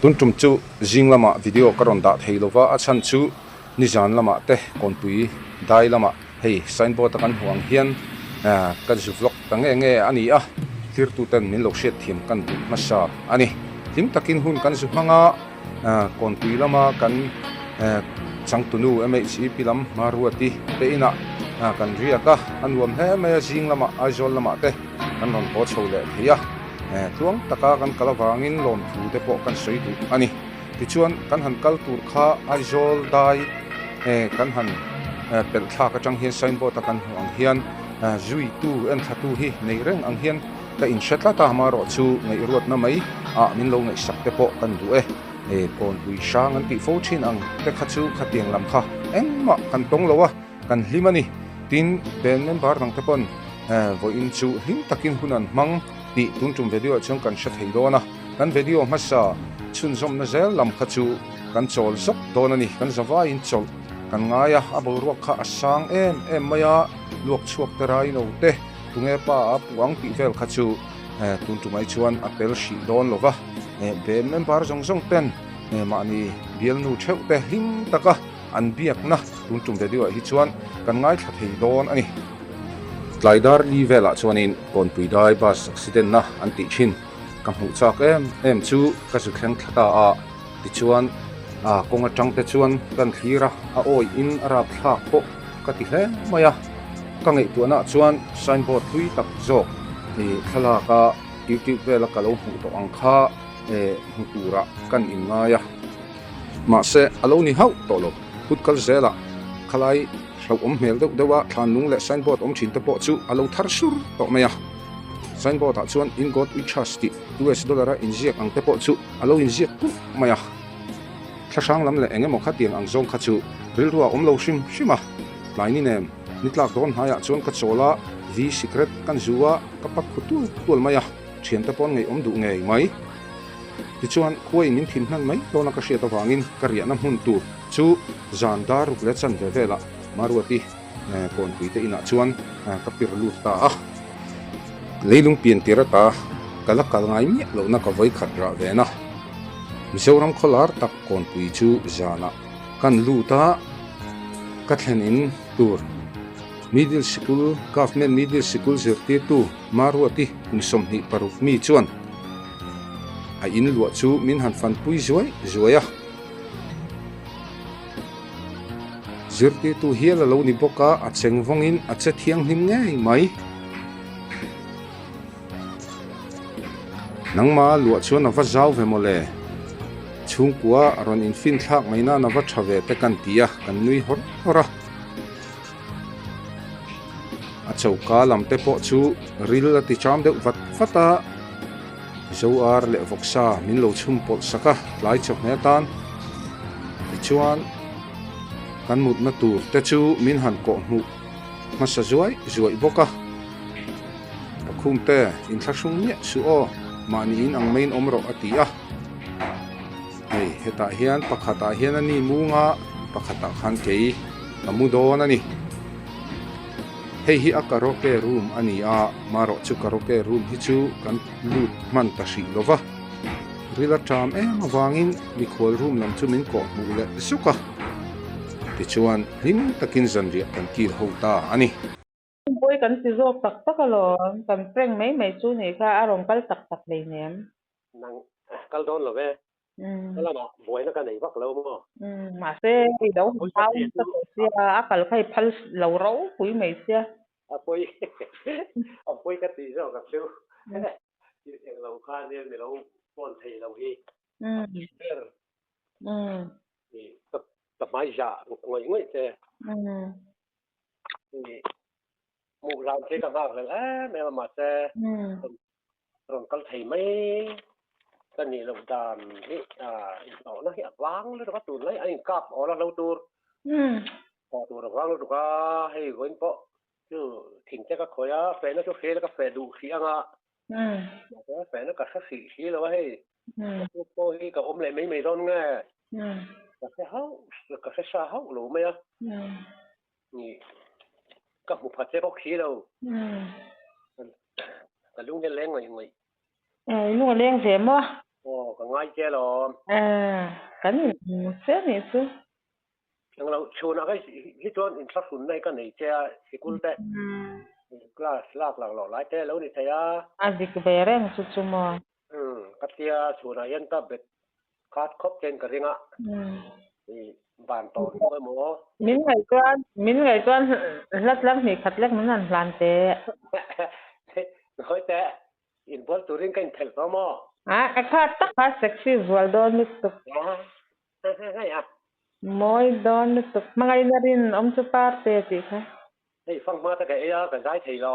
tuntum chu jing lama video karon da theilova a chan chu nizan lama te konpui dai lama hei signboard kan huang hian kan zu vlog tange nge ani a tir tu ten min lo shet thiam kan du masa ani lim takin hun kan zu manga konpui lama kan changtunu mhc pilam maruati te ina kan riaka anwam he me jing lama aizol lama te kan non po chole thia tuang taka kan kalawangin lom thu te po kan soi du ani tichuan kan han kal tur kha aizol dai kan han pel thla ka chang hian signboard kan huang hian zui tu en thatu hi nei reng ang hian ka in shatla ta maro chu ngai ruat na mai min lo ngai sak te po kan du kon ui sang an ti fo chin ang te kha chu khatiang lam kha engma kan tong lowa kan hlimani tin ben member nang te pon vo in chu hlim takin hunan mang ti tuntum video chung kan sha thei dona kan video masa chun zom na zel lam kha chu kan chol sok dona ni kan zawa in chol kan ngaya abol ruak kha asang em maya luak chuak tarai no te tunge pa puang ti vel kha chu tuntumai chuan apel shi don lova be member jong ten mani bial nu theu te him taka an biak na tuntum video hi chuan kan ngai thla thei don ani slider li vela chuanin konpui dai bus accident na an ti thin kam hu chak em chu ka su khleng thata a ti chuan konga tang te chuan kan thira oi in ara thak po ka ti hle maya ka ngei tu na chuan signboard thui tak zo ni thala ka youtube vela ka lo hu to ang kha hutura kan in ngaya ma se alo ni hau to lo put kal zela khalai hlau mel dewa thanung le signboard thin te po chu alo thar sur to maya signboard chuan in god we trust US dollar inject ang te po chu alo inject pu maya thlasang lam le engemaw kha tiang ang zong kha chu rilruwa lo shima laini nem nitlak don haya chuan ka chola v secret kan zuwa kapak khutu tol maya thian te pon ngei du ngei mai ti chuan khuai min thin hnan mai tona ka hriat awangin karia na hmun tur chu zandar ruk le chan ve vela maruati konpui te ina chuan kapir lu ta leilung pian tirata kalakal ngai mi lo na ka voi khat ra ve na mizoram kholar tak konpui chu zana kan lu ta ka thlenin tur middle school government middle school zirti tu maruati kungsom ni paruk mi chuan a in lu chu min han fan pui zoya zirti tu hial lo ni boka a chengwongin a che thiang hnim nge mai nangma lu chuan a va zau ve mole chungkua ron in fin thak maina na va thave te kan tia kan nui hora a chauka lam te po chu ril ti cham de vat fata zo ar le voksa min lo chum pol saka lai chok ne tan chuan kan mut na tur te chu min han ko mu masa zuai boka pakhum te in thlasung ne su o mani in ang main omro atia hei heta hian pakhata hian ani munga pakhata khan kei amudon ani hei hi a karaoke room ani a maro chu karaoke room hi chu kan lut man ta hri lova rila tram awangin mikhol room lam chu min ko mu le suka ti chuan hlim takin zanria kan kil hota ani boy kan si zo tak tak alo kan preng mai chu ni kha arong kal tak nei nem nang kal don lo ve kala ma boy na ka nei bak lo mo ma se i do hau ta sia akal khai phal lo ro pui mai sia apoi ka ti zo ka chu ti lo kha ne me lo pon thei lo hi ni ta mai ja ngoi te ni mu lam te ka ba le me ma te ron kal thei mai ka ni lo dan ni to na hi wang le ka tu lai ai kap ora lo tur ko tur wang lo ka hei goin po chu thing te ka khoya fe na chu fe la ka fe du khi anga fe na ka sa si lo hei po hi ka om le mai don nge ka se sa hau lo me ni ka mu pha te ko khi lo ka lung le leng ngai lung leng ve mo 哦，个爱姐咯，kan se ni su 像เราชวนอะไรที่ชวนอินทรัพย์สินในกันนี่เจ้าสิกุลเตะกล้าสลากหลังหล่อหลายเจ้าแล้วนี่เจ้า adik bereng su cuma กัตเตียชวนอายันตับเบ็ดคาดคบเจนกระเริงอ่ะนี่บ้านโตนี่ก็หมอ min ngai tuan lat lam ni khat lek nan lan te น้อยแต่อินพอลตุริงกันเถลก็หมอ kha tak kha sexy zual don ni tuk ให้อ่ะ moi don ni tuk mangai na rin om chu parte ti kha ให้ฟังมาแต่แกเอ้ยกันได้ทีเรา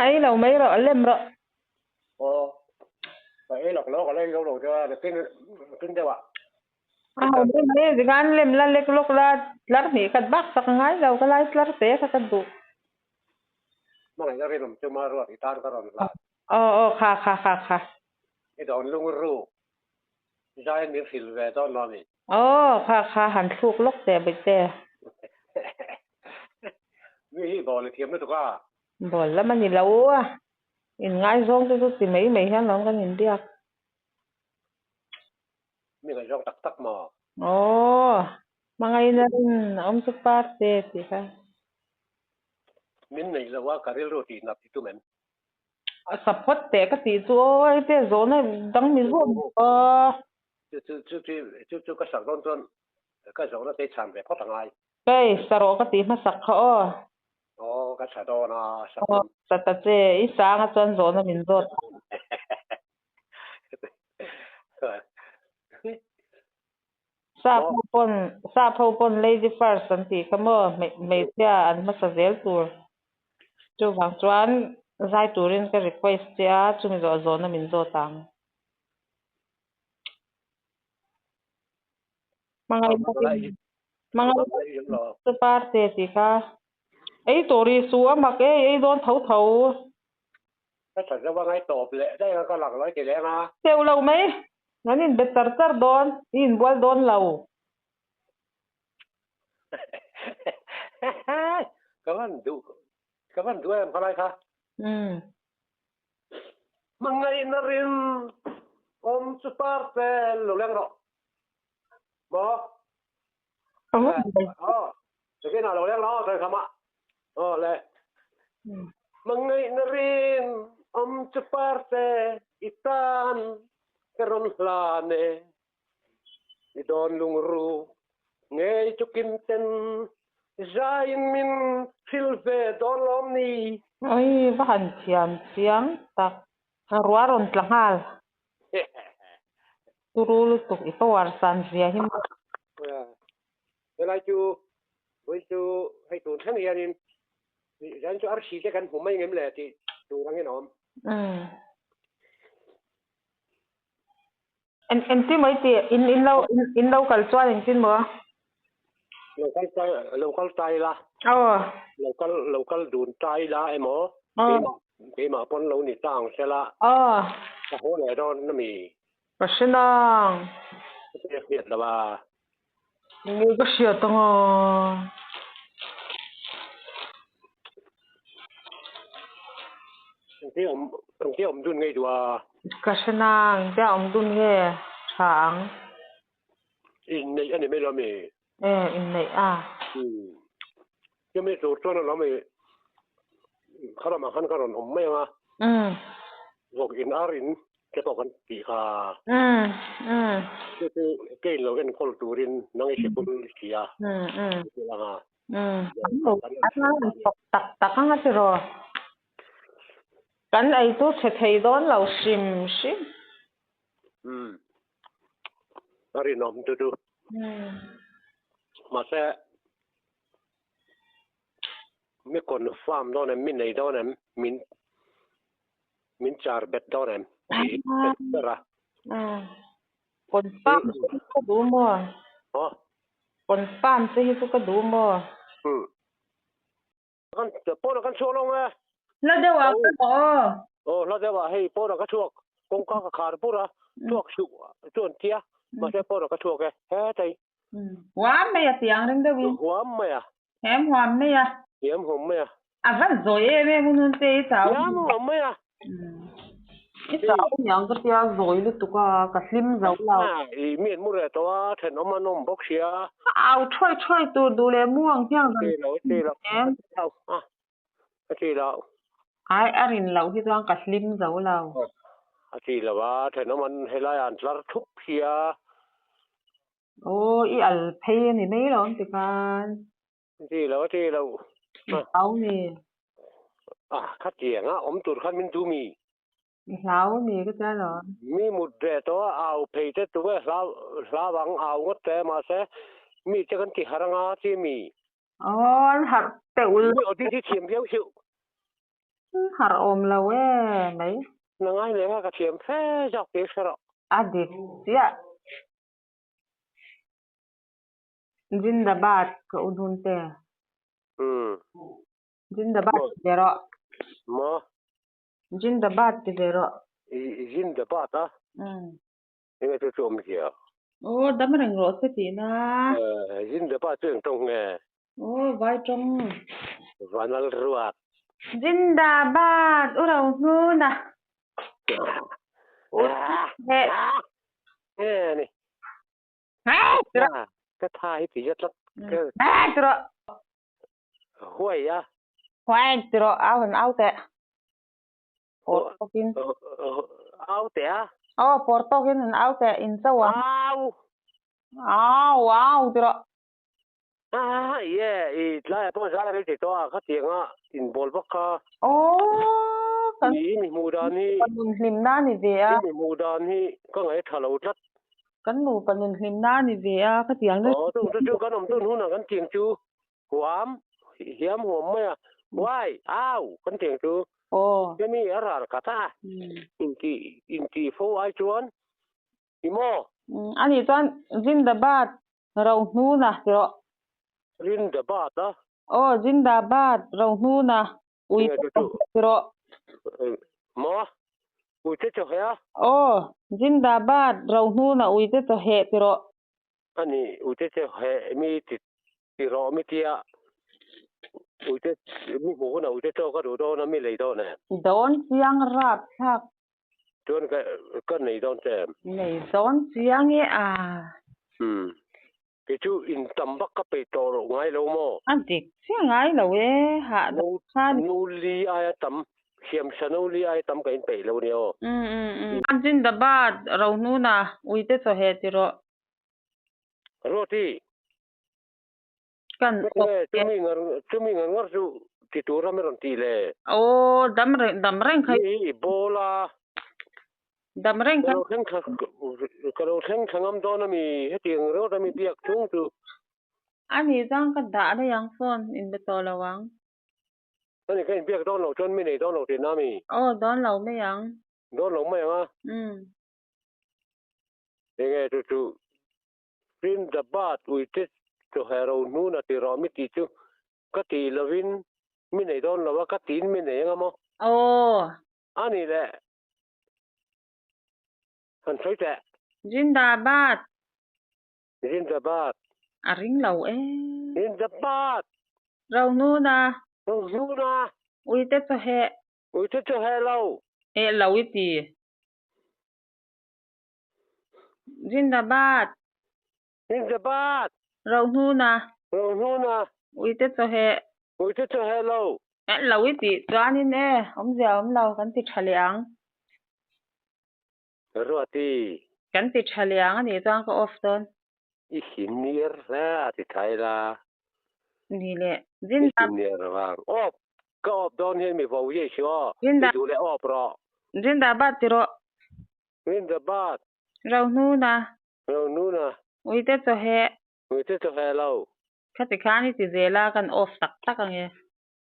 ai lo mai ro lem ro โอ้แต่เอ้ยหลอกล้อกันเลยเราจะขึ้นได้ว่า ben ne digan lem la lek lok la lar ni kat bak tak ngai lo ka lai lar te kha kan du เมื่อไหร่จะเรียนผมจะมารวดอีตานก็รอนละ khaไอ้ดอนลุงรู้ใจมีฟิลเวตอนนอนนี่ kha han thuk lok te be te นี่บอกเลยเทียมไม่ถูกว่า bol la man ni lo in ngai zong tu ti mai han long kan in dia มีกระจกตักหมอ mangai na rin om chu parte ti kha มินนี่เราว่าการเรียนรู้ที่นับที่ตุ้มเอ็ม support te ka ti chu oi te zo na dang mi zo 就个上当中，个上那得产品跑上来， kai saro ka ti ma sak kha哦，个产到那上， sa ta che i sa nga chon zo na min zo sa pho pon lady first an ti ka mo me tia an ma sa zel tur chu wang chuan zai turin ka request tia chu mi zo na min zo tang mangai su parte ti ka ei tori su ma ke ei don thau ก็ฉันจะว่าไงตอบเลยได้ก็หลักร้อยกี่แล้วนะ teu lo mai nganin betar don in bol don lo ก็มันดูอะไรคะมันไงนารินอมสุปาร์เซลหรือเรื่องหรอบอกจะกินอะไรเรื่องหรอใช่คำอ่ะเลยมันไงนารินอมสุปาร์เซอิตันกระรอนลาเนอีดอนลุงรูไงจุกินเต็นZain min filve don lomni. Oi, bahan siang tak ruaron tlangal. Turulu tuk ito warsan siya him. Wala chu hay tun thang yanin. Jan chu arsi ke kan humay ngem le ti tu rang enom. En ti mo ti in local chuan in tin mo. Local tay la. Local dun tay la emo. Ke ma pon lo ni tang se la. Sa ho le don na mi. Pasinang. Ke hiet la ba. Ni ko siya tong Ti om dun ngai dua. Kasinang ja om dun nge sang. In nei ani me lo me. In nei Yo me so na lo me. Khara ma khan karon om me ma. Wok in arin ke to kan ti kha. Ke lo en kol turin nang e sikul kia. La nga. Tak nga tiro. Kan ai tu se thei don lo sim. Arin om tu. Mà sẽ mấy con farm đó em min này đó em min char bet đó em ra con farm có đủ mua con farm thì có đủ mua con bố nó con chuột luôn à nó đâu à nó đâu à hay bố nó con chuột con có cả bố đó chuột tia mà sẽ bố nó con chuột cái hết đây Hoa mày à tiếng rừng đâu vậy? Hoa mày à? Em hoa mày à? Em hoa mày à? Vẫn rồi em muốn tê sao? Em hoa mày à? Ikaw yang kerja zoi lu tu ka slim zau lau. miền mua rồi đó thì nó mà nông bốc xia Ao try tu du le muang hiang thì là em. đâu thì là Ai arin lau hi tuang ka slim zau lau. thì là ba thì nó mình hay là ăn lát thúc xia Oh, i al pay ni mấy lo ti kan. thì là Lau ni. khát tiền ông tụt khát mình tu mì Lau ni cái cha lo. mi một đề đó ao phải thế tụi la bằng ao ngất thế mà sẽ mi chắc cái hàng ngã chỉ mi Oh, har teul mi ở đi chiếm béo chịu har om lau mấy. nó ngay này cái chiếm phê dọc cái sao Adik ya. Zindabad ka udhun te. Zindabad dero. mà Zindabad ti dero. zin de ba ta nhưng tôi chôm kìa Oh, dam reng ro se ti na. zin de ba chuyện trong nghe Oh, vai trong. vanal ruat Zindabad urau nu na. He. nghe này Tiro. cái thai thì rất lắm Tiro. huay á Hoai tiro au te. Portokin. áo té Oh, portokin au te in sawa. Au tiro. yeah lại tôi ra cái gì đó cái tiếng in bol bắc Oh, kan ni mu dan ni panun hlim na ni ve a. ni mu dan ni có ngày thà lâu rất Kan nu panun hlim na ni ve a ka tiang na. tôi chú cái nằm tôi nu là cái tiếng chú huam hiếm huam mày why cái tiếng chú Oh. cái mi ở ra cả ta in ki phố ai chuan imo Ani chuan Zindabad ro hnu na tiro. rin de ba ta Oh, Zindabad ro hnu na ui tiro. mo ui thế cho hả Oh, Zindabad ro hnu na ui te to he tiro. ani ui thế cho hả mi ti ro mi tia ui thế mi mo na ui thế cho cái đồ đó nó mi lấy đó nè Don siang rap thak. chuan cái này đó xem Nei don siang e a. cái chú in tâm bắc cái bề to rồi ngay lâu mo Antik siang ai lo e ha da khan. nu li ai tâm hiểm sanu li ai tâm cái in bề lâu nè Zindabad ro hnu na ui te to he tiro. roti Kan chú mi ngar chú ti tu ra meron ti le oh dam reng khai bola dam reng khai. kalau thang am do na mi he tiang ro da mi biak chung tu Ani jang ka da da yang phone in be to lawang. ani kai biak do lo chon mi nei do lo ti na mi Oh, don lo me yang. do lo mai ma nghe tu pin da bat ui te to hero nu na ti ro mi ti chu ka ti lovin mi nei don lo ka tin mi nei nga mo Oh, ani le han sai te Zindabad in da bat aring lo e. in da bat Ro nu na nu na ui te to he ui te to hello e lo iti. Zindabad in da bat ro nu na ui te to he ui te to hello e lo iti chuan in e om lo kan ti thaliang roti kan ti thaliang ani chuan ka off don i hinir ra ti thaila ni le i Zindabad hinir wang op ka op don he mi vo ye sho du le op ro Zindabad tiro in da bat ro nu na nu na ui te to he ui te to hello ka ti khani ti zela kan off tak ange.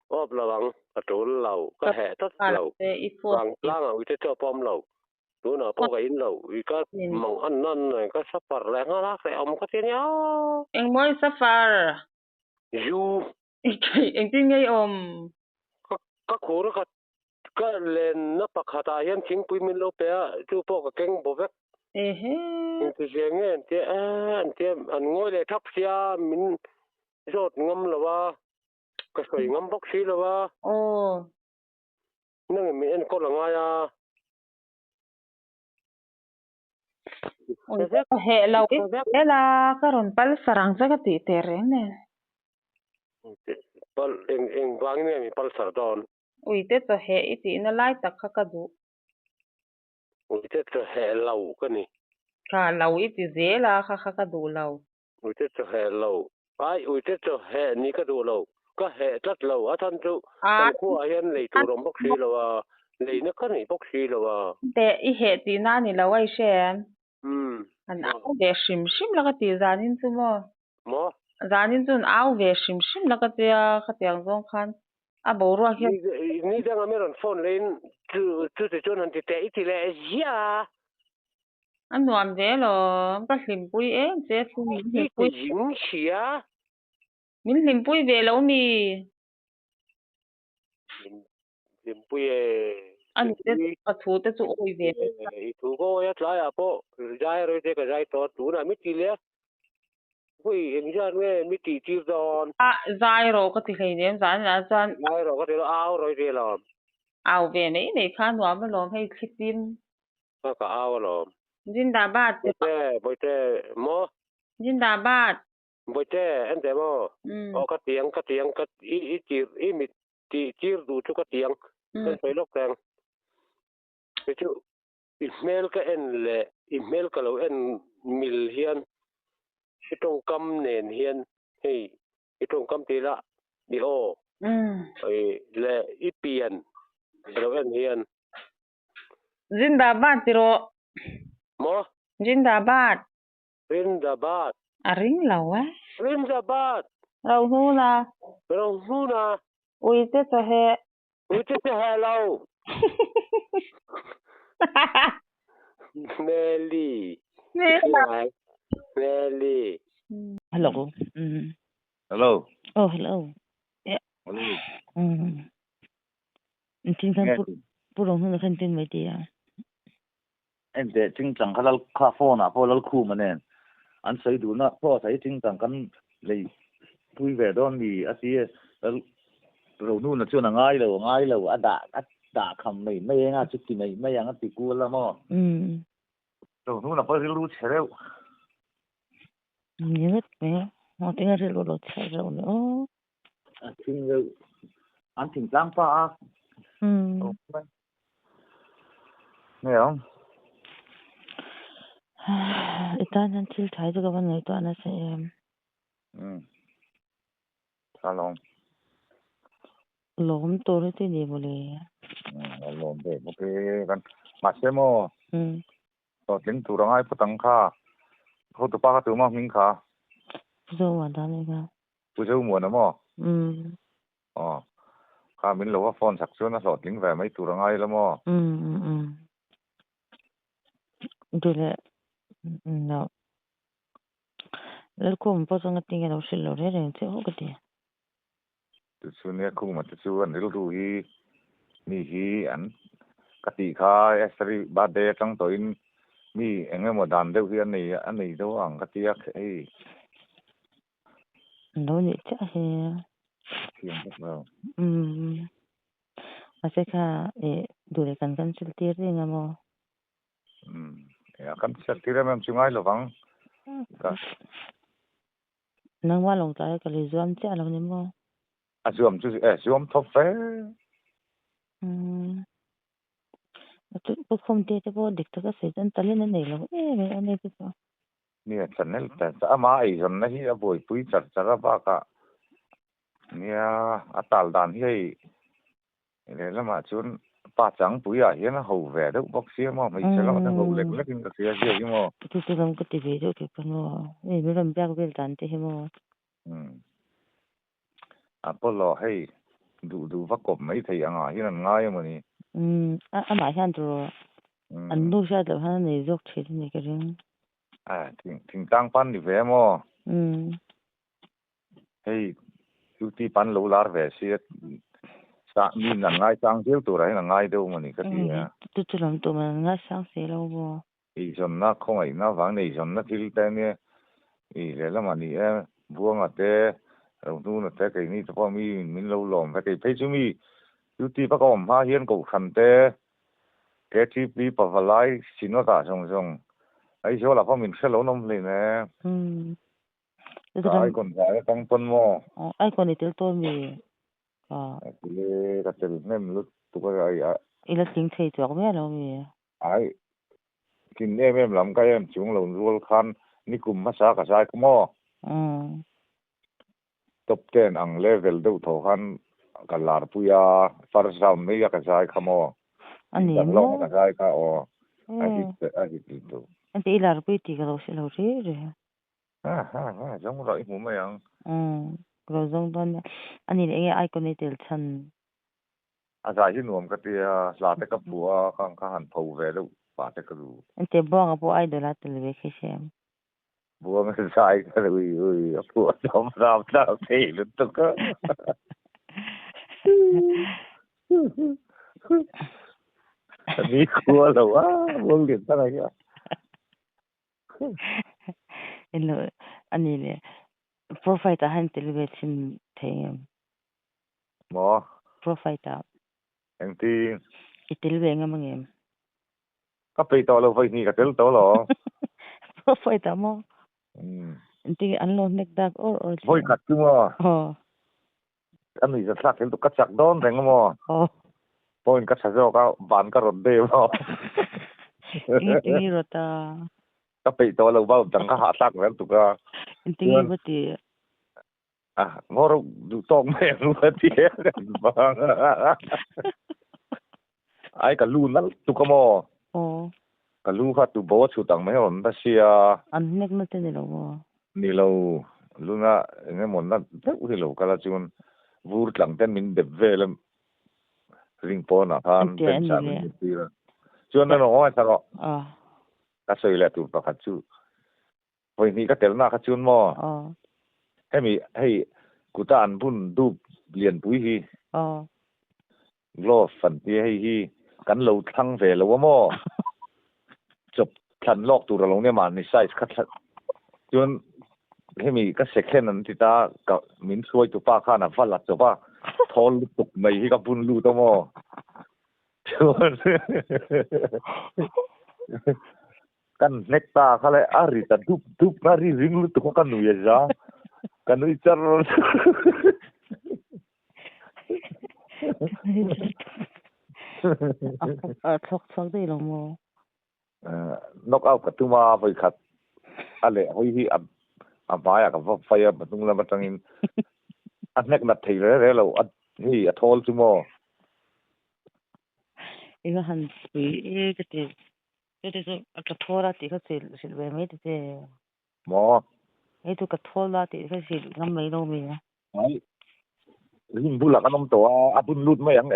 op lawang a tul lo ka he tot lo I wang lang ui te to pom lo tu na po ka in lo i ka mong an nan ka sapar le nga la se om ka tin ya Eng moi safar. yu Eng tin ngay om. ka khur ka len na pakhata hian thing pui min lo pe chu po ka keng bo vek Ehe. tu jenge ante an ngoi le thap sia min rot ngam lawa ka soi ngam bok si lawa Oh. nang mi en ko la nga ya ui he lo i thế là cái ron pal sarang sa ka ti tereng ne pal eng wang ne mi pal sar don ui te to he i ti na lai tak ka du ui te to he lau ka ni ka lo i ti ze la ka du lo ui te to he lau ai ui te to he ni ka du lau ka he tat lau a than chu kan khu a hian lei tu rom bok si lo wa lei na ka ni bok si lo wa te i he ti na ni lo ai shen an mo au ve shim shim la ka ti zanin chu mo zanin chun au ve shim shim la ka ti ka tiang zong khan a bo ro he ni da nga meron phone lein chu te chon an ti te i ti le ya an nuam ve lo ka hlim pui e che chu min hlim pui yin xia min hlim pui ve lo mi lim pui an te a thu te chu oi ve i thu ko ya tla ya po jai rồi te ka jai to tu na mi ti le hui em jan we mi ti ti don a zai ro ka ti hlei nem zan la chan jai rồi có thể ao rồi đi làm au ve nei nei khan nuam ma lom hei khipin nó cả ao rồi zindabad bôi tê mò zindabad bôi tê em thế mò ở cái tiếng cái ý chỉ ý mi ti chỉ đủ cho cái tiếng cái phải lúc rằng cái chú email cái en lệ email cái lâu en mil hiền cái trong cam nền hiền hey cái trong cam tì la đi ô lệ ít tiền cái lâu en hiền zindabad tiro mò zindabad Zindabad a ring lo á Zindabad rau hu na Rong Huna ui te to he ui te hello Nelly Nelly Hello. hello Oh, hello. Yeah. hello Tin kan pu rong hun kan tin mai ti ya. em để chính chẳng khá là khá phô na phô là khu mà nên anh xây đủ na phô thấy chính chẳng cần lấy vui vẻ đó thì anh ấy rồi nu là chưa là ngay lâu anh đã cầm này mấy anh chút thì mấy anh thì cua là mà rồi nu là phải lưu chế đâu nhớ mẹ họ tiếng là lưu chế đâu nữa chính rồi anh thỉnh giang pa nghe không Itan anh til thái cho các bạn người toàn là sẽ salon lom tôi thì đi boleh lom deh ok kan masih mau chính tu orang ai petang kha kau tu pak tu mah ming kha zo wa da ne ga tu jau mua nama kha min lo phone sak chuan a hlot ling ve mai tu orang ai la mo dule no lel ko mo so ngati ga lo shil lo re re che ho ka ti tu chu ne khu ma tu chu an ru hi ni hi an kati kha esri ba de tang to in mi enge mo dan deuh hi an nei do ang katia ei no ni cha he thiam lo ase kha dule kan sil tir ri nga mo ya kan sa tira mem chungai lo wang ka nang wa long ta ka le zuam cha lo ni mo zoom chu zoom top fe tu po khom te te po dik ta ka se tan talen nei lo me ane ti so ni channel ta ama ai jon na hi a boi pui char chara ba ka nia atal dan hi le lama chun pa chang pui a hian ho ve deuh bok sia mo mai chelo na ho lek lekin ka sia sia hi mo tu ram ka ti ve do ke pa no ni ram byak vel tan te hi mo Apollo hey du va kop mai thei anga hian ngai mo ni a ma han tro an du sha da han nei jok the ni ka ring thing tang pan ni ve mo hey tu pan lo lar ve sia sa mi na ngai chang jeu tu rai na ngai deu mo ni ka ti ya tu ram tu ma nga sang se lo bo i jon na khong ai na wang nei jon na thil te ne i le la ma ni buang ate rong tu na te kai ni to mi min lo lom ve kai phei chu mi tu ti pa kom ha hian ko khan te ke ti pi pa valai sino ta song song ai số là phong mình sẽ lâu năm lên nè ai còn dài tăng phân mò ai còn đi tiêu tôi mi cái cái tiền nem lúc tụi cái ai là tiếng thấy chuột mấy đâu mi ai kinh em làm cái em chúng lâu rồi khan ni cùng mà sao cả sai cũng mò top 10 ang level đâu thầu khan cái lạt puya first round mấy cái sai không mò anh em lo cái sai cả ai itu anh thấy là bây giờ lâu sẽ lâu rồi giống rồi muốn mấy ang rồi giống đó anh ấy ai còn đi tiêu chân sai chứ nuông cái tia là cái bùa khang khang phù về đâu phải cái lu anh thấy bong bùa ai đó là tiêu về khi xem bùa mình sai cái ui bùa đom rau rau thì lúc đó cơ ni khua đâu á buông điện ta này anh ấy profile ta han television thêm mò profile ta anh ti itil về ngamang em cái pe to lo phải ni cái tel to lo profile ta mo anh ti anh lo nek dak or voi cắt chứ mò anh ấy rất cái cắt chặt đón thành mò voi cắt chặt rồi cái bàn cái rod đeo mò ini rota cái pe to lo bao chẳng có hạ sắc vậy tụi cái ini berarti ngor du tong me lu ti ai ka lu nal tu ka mo ka lu kha tu bo chu tang me on da sia an nek na te ni lo lu na nge mon na ta u lo ka la chun vur tlang ten min de velem ring po na han ben sa min ti la chun na no ai ta ro ka soi la tu pa kha chu hoi ni ka tel na kha chun mo hay cụ ta ăn bún đu liền bùi hi lo phần kia hay hi cắn lâu thăng về lâu mò chụp thần lọc tụ rồi này mà ni size cắt thật chun hay mi cái second anh thì ta cả min xuôi tụ pa khana phát lạt cho pa thol tục mày hi cái bún lu tao mò chun kan nekta khale ari ta dup ari ring lu tụ kan nu ya ja kan nu char thok đi lòng mò knock out ka tuma voi khat ale hoi hi abaya ka fire batung la batangin anek na thei re lo hi athol chumo iga han sui cái số cái thora thì có sự về mấy thế mo ấy tụ cái thora thì có sự ngắm mấy đâu mình ai rin bula kanom to abun lut mai ang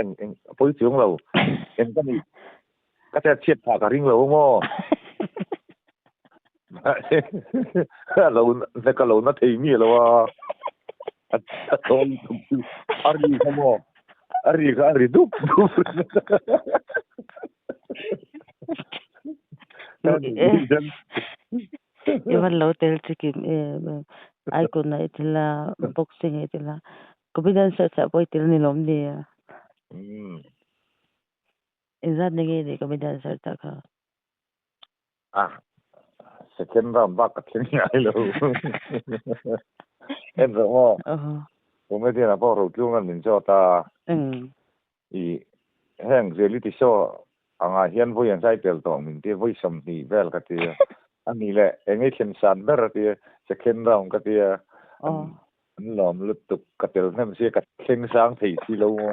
poi chiong lo en ka ni ka ta chiet pha ka ring lo mo lo na ka lo na thei mi lo a ton ari ka mo ari dup iwan lo tel chikim ai ko na itla boxing itla confidence sa boy til ni lom ni izat nege de confidence ta ka second round ba ka thing ai lo en ro mo ko me dia na po ro tlung an min cho ta i heng reality show anga hian voi an sai tel tong min te voi som ni vel ka ti ani le engai khen san ber ti second round ka ti an lom lut tuk ka tel nem se ka theng sang thei si lo mo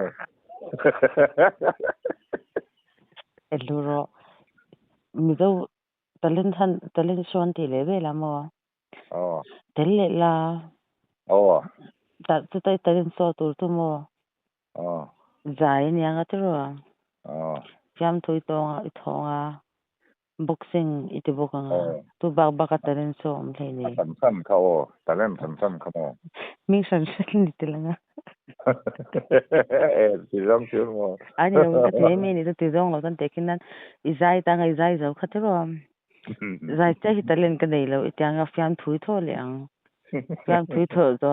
eluro mi do talent son ti le ve la mo tele la ta talent so tu mo zai ni anga tro jam thoi to thonga boxing ite bokanga tu bak ka talent so om thei ni san ka talent san ka mo mi san ni telanga ti jam chu mo ani ka te mi ni tu dong lo tan tekinan izai tanga izai zo khatro zai cha hi talent ka nei lo itanga fiam thui tho leang fiam thui tho to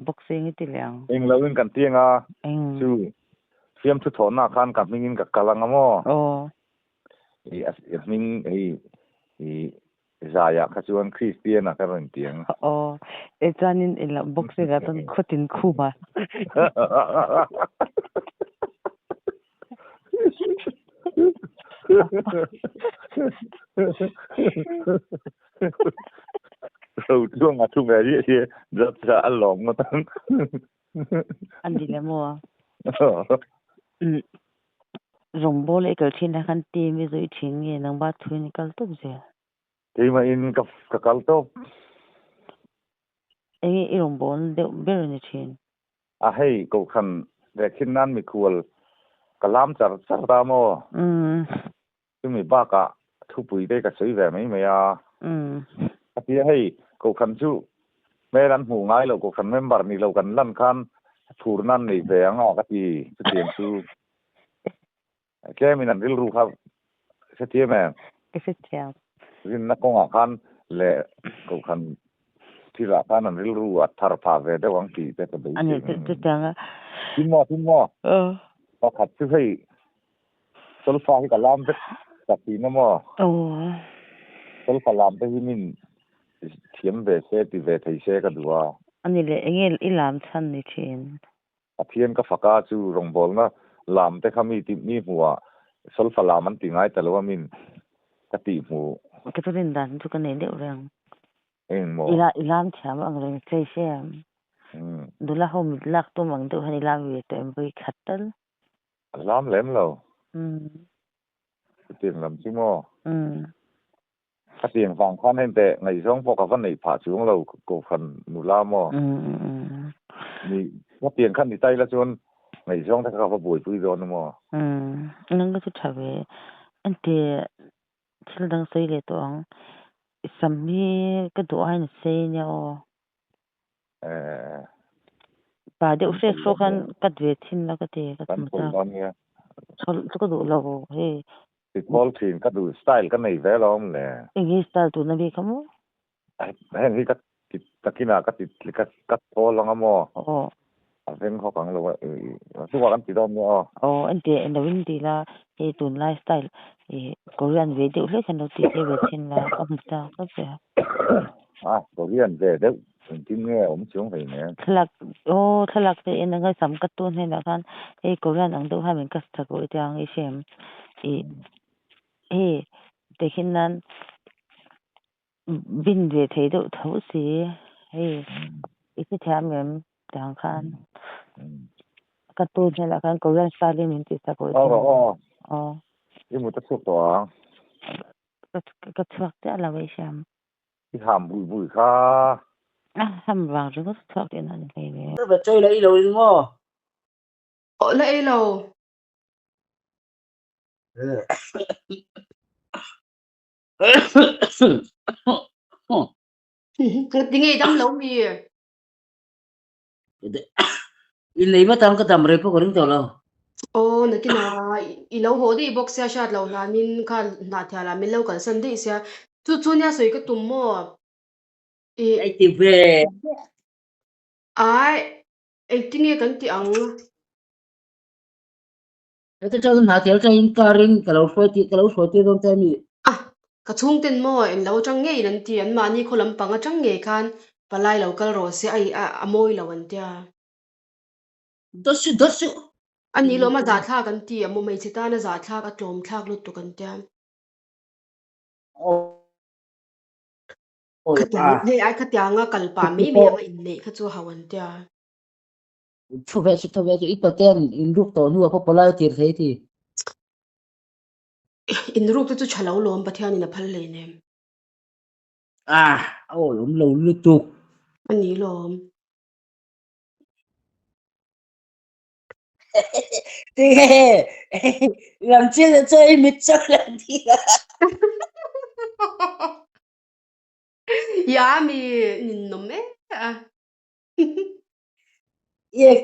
boxing ite leang eng lo in kan tianga chu fiam thu tho na khan ka mingin ka kalanga mo i ming i Zaya kasuan Christian na karon tiang. Janin ila boxe ga ton khotin khuba. Rồi chuông à chuông về đi rất là ăn lỏng mà tăng. Anh đi làm mua. Rồng bò lấy cái thiên là khăn tiền với rồi thiên nghe nang ba thuê ni kal top je. Thì mà in ka kal top. Ấy rồng bò de bero ni thiên. À hay cậu khăn về thiên nan mi kual kalam char ra mo. Chứ mi ba cả thu bùi đây cả sấy về mấy mày à. Thì hay cậu khăn chú mẹ ăn hủ ngay lâu cậu khăn member ni lâu gần lăn khan thù nan ni về ang ngọ cái gì tiền chú. Cái mình ăn ril ru khắp sẽ thế mà. Cái sẽ theo. Rin na ko nga khan le ko khan thira khan an ril ru at thar pha ve de wang ti te ka dei Ani te tanga tin mo ko khat chu hei sol fa hi ka lam te ka ti na mo sol fa lam te hi min thiam ve se ti ve thei se ka duwa ani le engel ilam chan ni thin a thiam ka faka chu rong bol na lam te khami ti mi huwa sol fa lam an ti ngai ta lo min ka ti mu cái tôi đến đàn tôi cái này đều rằng mo ilam chả mà người chơi xem đó là hôm mình lạc tôi mang tôi hay ilam về tôi em với khát tân lam lem lo tiền làm chứ mo cái tiền vàng khoan hen tệ ngày sống phò cả văn này phá xuống lâu cổ phần nụ la mo ni cái tiền khăn thì tay là chôn ngày sống ta có buổi vui rồi mo nâng cái chút thà về anh thì chỉ đang xây lại toang sắm hi cái đồ anh xây nhau bà đều sẽ số khăn cắt về thiên là cái gì cái gì đó số cái đồ lâu he thì ball team cái đồ style cái này vẽ lắm nè cái style tụi nó bị không hay thì cái kia cái ball lắm mo anh họ càng lâu chứ qua cái gì đó mo anh thì anh đâu đi là cái tụi lifestyle Korean về đều lấy cái đầu tiên về thiên là ông ta có vẻ Korean về đấy tin nghe ông xuống vậy nè thật là cái anh cái sắm cái tuần hay là kan cái Korean anh đâu hay mình cắt thật rồi thì anh ấy xem để khiนั้นbin về thấy đâu thấu gì cái theo mình chẳng kan cái tuần hay là kan Korean style mình thì thật rồi nhưng mà tất số đó cái thuốc đó là vậy xem cái hàm bụi kha hàm vàng rồi có thuốc để nó cái này tôi phải chơi lấy lâu đúng không lấy lâu cái tiếng gì đâm lâu mi lấy mà tao có tầm rồi có đứng đâu đâu nãy cái nào lâu hồ đi box xe sát lâu là mình khá nạt theo là mình lâu cần sân đi xe chú nhà sưởi cái tụm mò ai tìm về ai tiếng gì cần tiếng cái cho nạt theo cho in karin kalau phơi đông tay mi cái chung tên mò em lâu trong nghe lần tiền mà ni kholam panga trong nghe khan palai lâu cái rồi xe ai môi lâu anh tia đó sự anh ni lo mà giả thác anh tia mo mấy chị ta nó giả thác cái trộm thác lúc tụ anh tia khát tiếng hey ai khát tiếng kalpa mấy anh in lệ khát cho hào anh tia thu về ít bạc tiền in lúc tổ nua có palai tiền thế thì in lúc tôi chả lâu lom bắt theo ni na phal lệ nè lâu lưu tục anh ni lom thế làm chơi là chơi mít chắc làm gì ya mi nhìn nôm ấy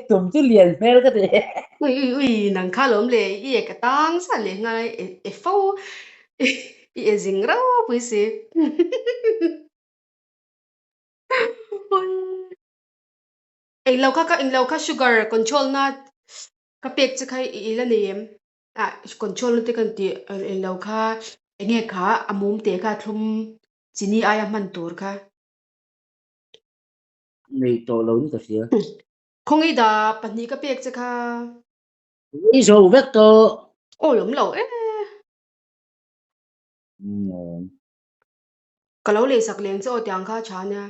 tụm chú liền phê cái gì ui nàng khá lắm lệ cái tang sa lệ ngay phô dính rau với gì anh lâu ka sugar control na ka pek cha khai ila nem control te kan ti anh lâu ka nghe khá amum te ka thum chini aya man tur kha Này tổ lớn cái gì khongi da pani ka pek che kha đi rồi vét to oi om lo e ka lo le sak leng che o tyang kha cha nya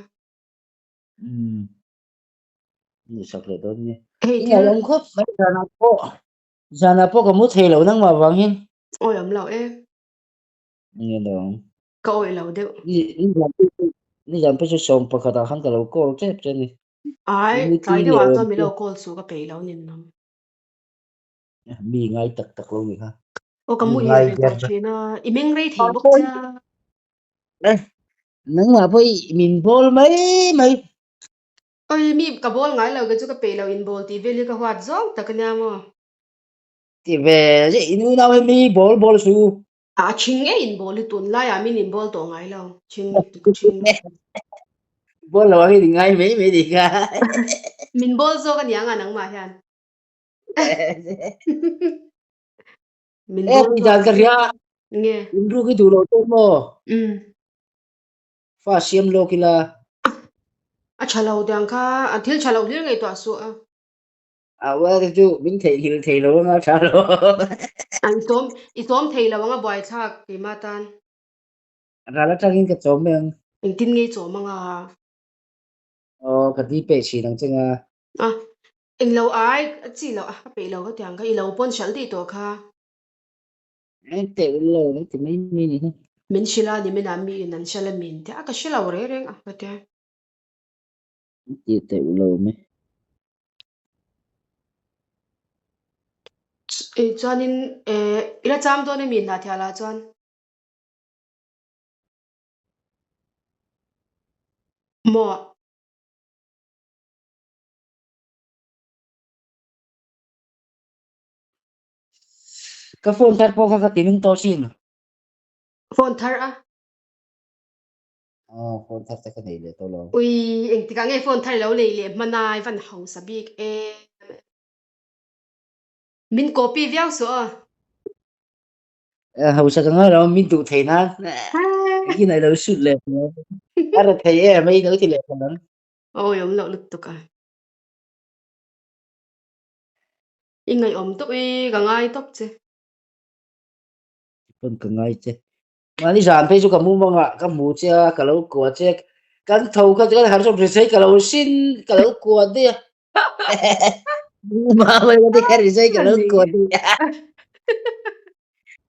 như sạc lại đó nhé hei nhà thil ông khóc mấy giờ nào po có muốn thề lâu năng mà vắng hiên oi om lo e nghe đó ka oi lo de đi làm phải sống phải khát hàng cái lâu cô chết chết này ai đi tai đi de wa lệ to mi lo call su ka pe lo nin nam bị ngay tắc tắc luôn ha o ka mu bị ye ngay le đẹp to china i meng rei thei bok cha nắng mà phải mình bol mấy mấy oi mi ka bol ngai lo ga chu ka pe lo in bol ti veli ka hwat zong ta ka nya mo thì về chứ inu nào hay mi bol bol su a ching e in bol tun la ya min in bol to ngai lo ching bol là cái gì ngay mấy mấy gì cả min bol zo ka nya nga nang ma hian min em bol đi zo đàn cái gì nghe Indru cái thủ lô tốt mò pha xiêm lô kila a chalo dang kha a thil chalo lir ngai to su a à wa cái chú mình thấy lô mà trả lô an isom thei lo nga boy thak ki ma tan ra là trang cái chỗ mình in tin ngai cho manga cái gì bé xí năng chăng à a in lo ai chi lo a pe lo ka tyang ka i lo pon shal ti to kha em tệ lô nó thì mấy mi này min shila ni min ami nan shala min te a ka shila re reng a ka te gì tệ lô mấy e chuanin ila cham to ne min na thala chuan mo cái phone thật po cái tiếng to xin phone thar a phone thật cái này để tôi lo ui eng ti ka ngai phone thar lo le le manai van hong sabik e min copy viau so hầu sao cái đó mình tụ thầy na cái này đâu sụt lệ à là thầy em mấy nữa thì lệ lắm oi om lo lut to ka ingai om to e ga ngai top che con cứ ngay chứ mà đi làm phải cho cả mua bằng ạ cả mua chứ cả lâu của chứ cái thầu cái hàng xong rồi thấy cả lâu xin cả lâu của đi mà bây giờ cái gì thấy cả lâu của đi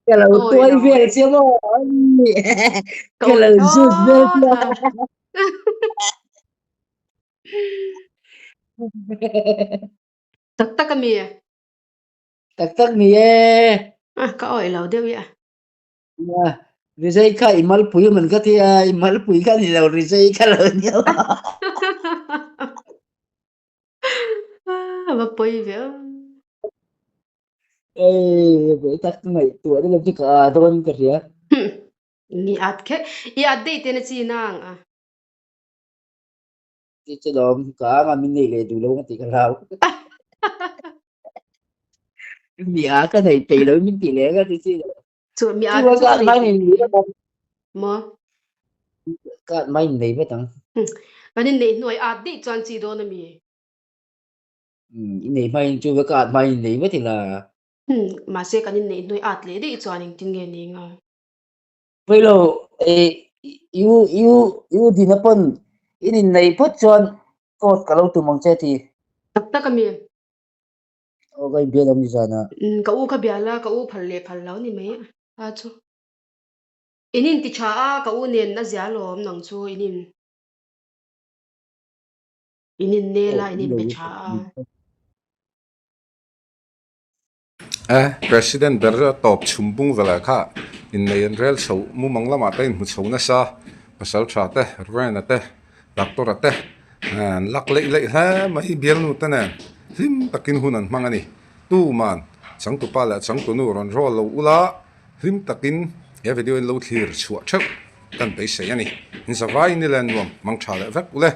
cái lâu oi tuổi lo về chứ mà cái lâu rút về tak tak mi tắc tắc nè a ka oi lo de ya rồi thấy cái imal pui mình cái thì imal pui cái gì đâu rồi thấy cái lâu nhiều ba poi ve ê với tắc này tuổi nó làm gì cả thôi cái gì ni at ke i at de te na chi nang a chứ đó cả mà mình nghĩ đủ lâu thì cái nào mía cái này tỷ lệ mình tỷ lệ cái gì chu mi chứ at mà chu cái ri máy mình nghĩ mo cái máy mình nghĩ vậy tăng kanin nei noi at di chuan chi do na mi này máy chứ với cái máy mình nghĩ vậy thì là ma se kanin nei noi at le di chuan ing tin nge ni nga bây giờ yêu đi nó phân in này phút chọn cột cả lâu tụi mong chơi thì tak tak mi cái biết làm gì na ka u kha biala ka u phal le phal lo ni me a chu inin ti cha a ka u nen na zia lom nang chu inin ne la inin be cha President berra top chumbung vela kha in nei rel so mu mangla ma te mu chona sa pasal tha te ren te doctor te an lak le ha mai bial nu tana him takin hunan mangani tu man chang tu pala chang tu nu ron ro lo ula him takin ya video in lo clear chua chau kan pe se yani in sa vai ni lan wam mang tha le vak ule